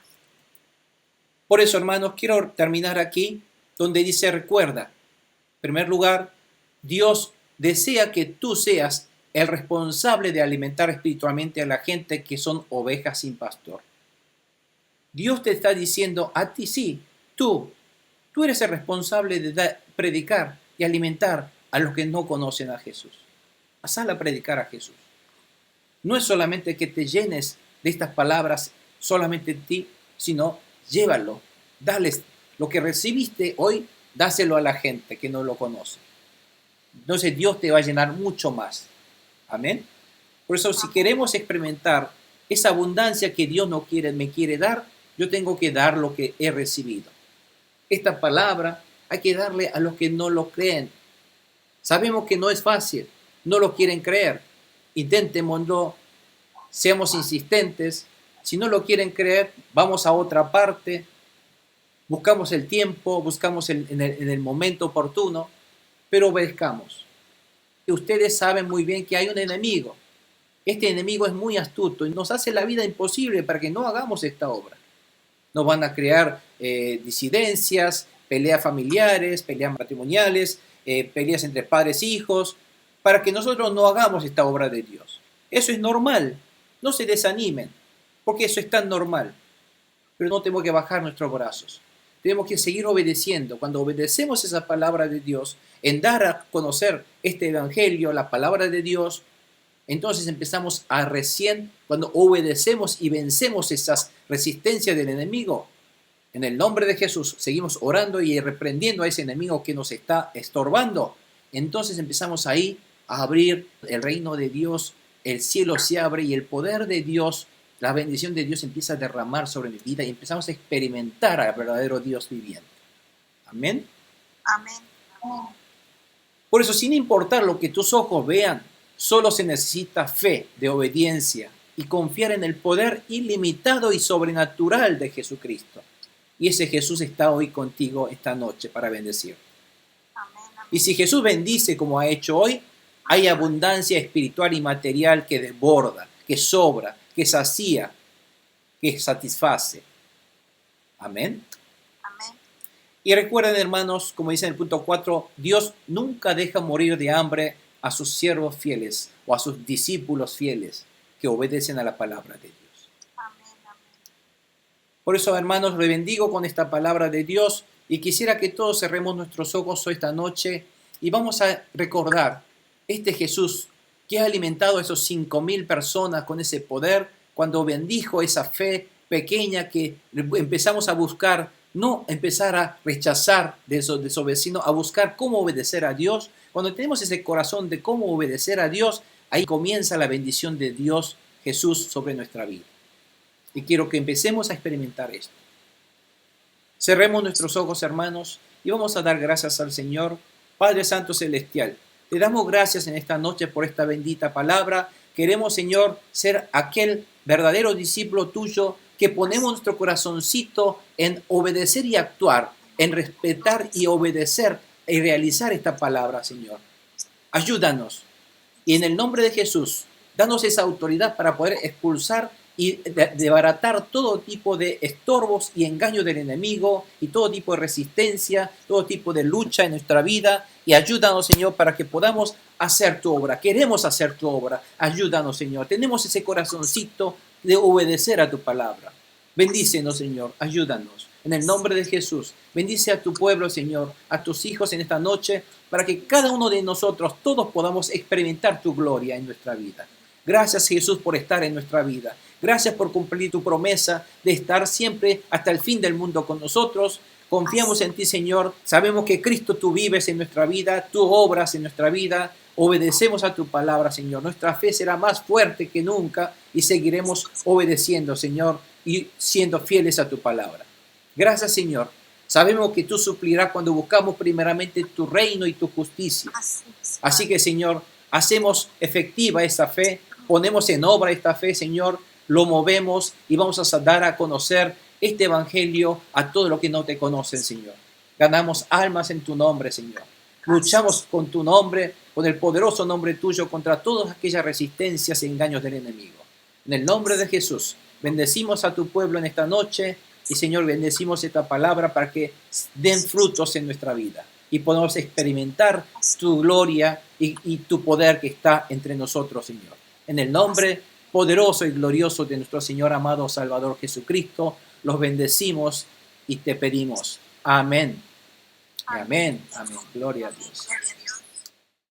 Por eso, hermanos, quiero terminar aquí donde dice, recuerda, en primer lugar, Dios desea que tú seas el responsable de alimentar espiritualmente a la gente que son ovejas sin pastor. Dios te está diciendo a ti, sí, tú eres el responsable de predicar y alimentar a los que no conocen a Jesús. Hazla a predicar a Jesús. No es solamente que te llenes de estas palabras solamente en ti, sino llévalo, dales lo que recibiste hoy, dáselo a la gente que no lo conoce. Entonces Dios te va a llenar mucho más. Amén. Por eso, si queremos experimentar esa abundancia que Dios me quiere dar, yo tengo que dar lo que he recibido. Esta palabra hay que darle a los que no lo creen. Sabemos que no es fácil, no lo quieren creer. Intentémoslo, seamos insistentes. Si no lo quieren creer, vamos a otra parte, buscamos el tiempo, buscamos en el momento oportuno, pero obedezcamos. Y ustedes saben muy bien que hay un enemigo. Este enemigo es muy astuto y nos hace la vida imposible para que no hagamos esta obra. Nos van a crear disidencias, peleas familiares, peleas matrimoniales, peleas entre padres e hijos, para que nosotros no hagamos esta obra de Dios. Eso es normal, no se desanimen, porque eso es tan normal. Pero no tenemos que bajar nuestros brazos. Tenemos que seguir obedeciendo. Cuando obedecemos esa palabra de Dios, en dar a conocer este evangelio, la palabra de Dios, entonces empezamos a recién, cuando obedecemos y vencemos esas resistencias del enemigo, en el nombre de Jesús, seguimos orando y reprendiendo a ese enemigo que nos está estorbando. Entonces empezamos ahí a abrir el reino de Dios, el cielo se abre y el poder de Dios, la bendición de Dios empieza a derramar sobre mi vida y empezamos a experimentar al verdadero Dios viviente. Amén. Amén. Por eso, sin importar lo que tus ojos vean, solo se necesita fe de obediencia y confiar en el poder ilimitado y sobrenatural de Jesucristo. Y ese Jesús está hoy contigo esta noche para bendecir. Y si Jesús bendice como ha hecho hoy, hay abundancia espiritual y material que desborda, que sobra, que sacía, que satisface. Amén. Amén. Y recuerden, hermanos, como dice en el punto 4, Dios nunca deja morir de hambre a sus siervos fieles o a sus discípulos fieles que obedecen a la palabra de Dios. Amén. Amén. Por eso, hermanos, le bendigo con esta palabra de Dios y quisiera que todos cerremos nuestros ojos esta noche y vamos a recordar este Jesús que ha alimentado a esos 5,000 personas con ese poder cuando bendijo esa fe pequeña que empezamos a buscar, no empezar a rechazar de esos vecinos, a buscar cómo obedecer a Dios. Cuando tenemos ese corazón de cómo obedecer a Dios, ahí comienza la bendición de Dios Jesús sobre nuestra vida. Y quiero que empecemos a experimentar esto. Cerremos nuestros ojos, hermanos, y vamos a dar gracias al Señor. Padre Santo Celestial, te damos gracias en esta noche por esta bendita palabra. Queremos, Señor, ser aquel verdadero discípulo tuyo que ponemos nuestro corazoncito en obedecer y actuar, en respetar y obedecer y realizar esta palabra, Señor. Ayúdanos. Y en el nombre de Jesús, danos esa autoridad para poder expulsar y desbaratar todo tipo de estorbos y engaños del enemigo y todo tipo de resistencia, todo tipo de lucha en nuestra vida. Y ayúdanos, Señor, para que podamos hacer tu obra. Queremos hacer tu obra. Ayúdanos, Señor. Tenemos ese corazoncito de obedecer a tu palabra. Bendícenos, Señor. Ayúdanos. En el nombre de Jesús, bendice a tu pueblo, Señor, a tus hijos en esta noche, para que cada uno de nosotros, todos podamos experimentar tu gloria en nuestra vida. Gracias, Jesús, por estar en nuestra vida. Gracias por cumplir tu promesa de estar siempre hasta el fin del mundo con nosotros. Confiamos en ti, Señor. Sabemos que Cristo tú vives en nuestra vida, tú obras en nuestra vida. Obedecemos a tu palabra, Señor. Nuestra fe será más fuerte que nunca y seguiremos obedeciendo, Señor, y siendo fieles a tu palabra. Gracias, Señor. Sabemos que tú suplirás cuando buscamos primeramente tu reino y tu justicia. Así que, Señor, hacemos efectiva esta fe, ponemos en obra esta fe, Señor, lo movemos y vamos a dar a conocer este evangelio a todos los que no te conocen, Señor. Ganamos almas en tu nombre, Señor. Luchamos con tu nombre, con el poderoso nombre tuyo, contra todas aquellas resistencias y engaños del enemigo. En el nombre de Jesús, bendecimos a tu pueblo en esta noche y, Señor, bendecimos esta palabra para que den frutos en nuestra vida y podamos experimentar tu gloria y tu poder que está entre nosotros, Señor. En el nombre poderoso y glorioso de nuestro Señor amado Salvador Jesucristo, los bendecimos y te pedimos. Amén. Amén. Amén. Gloria a Dios. Gloria a Dios.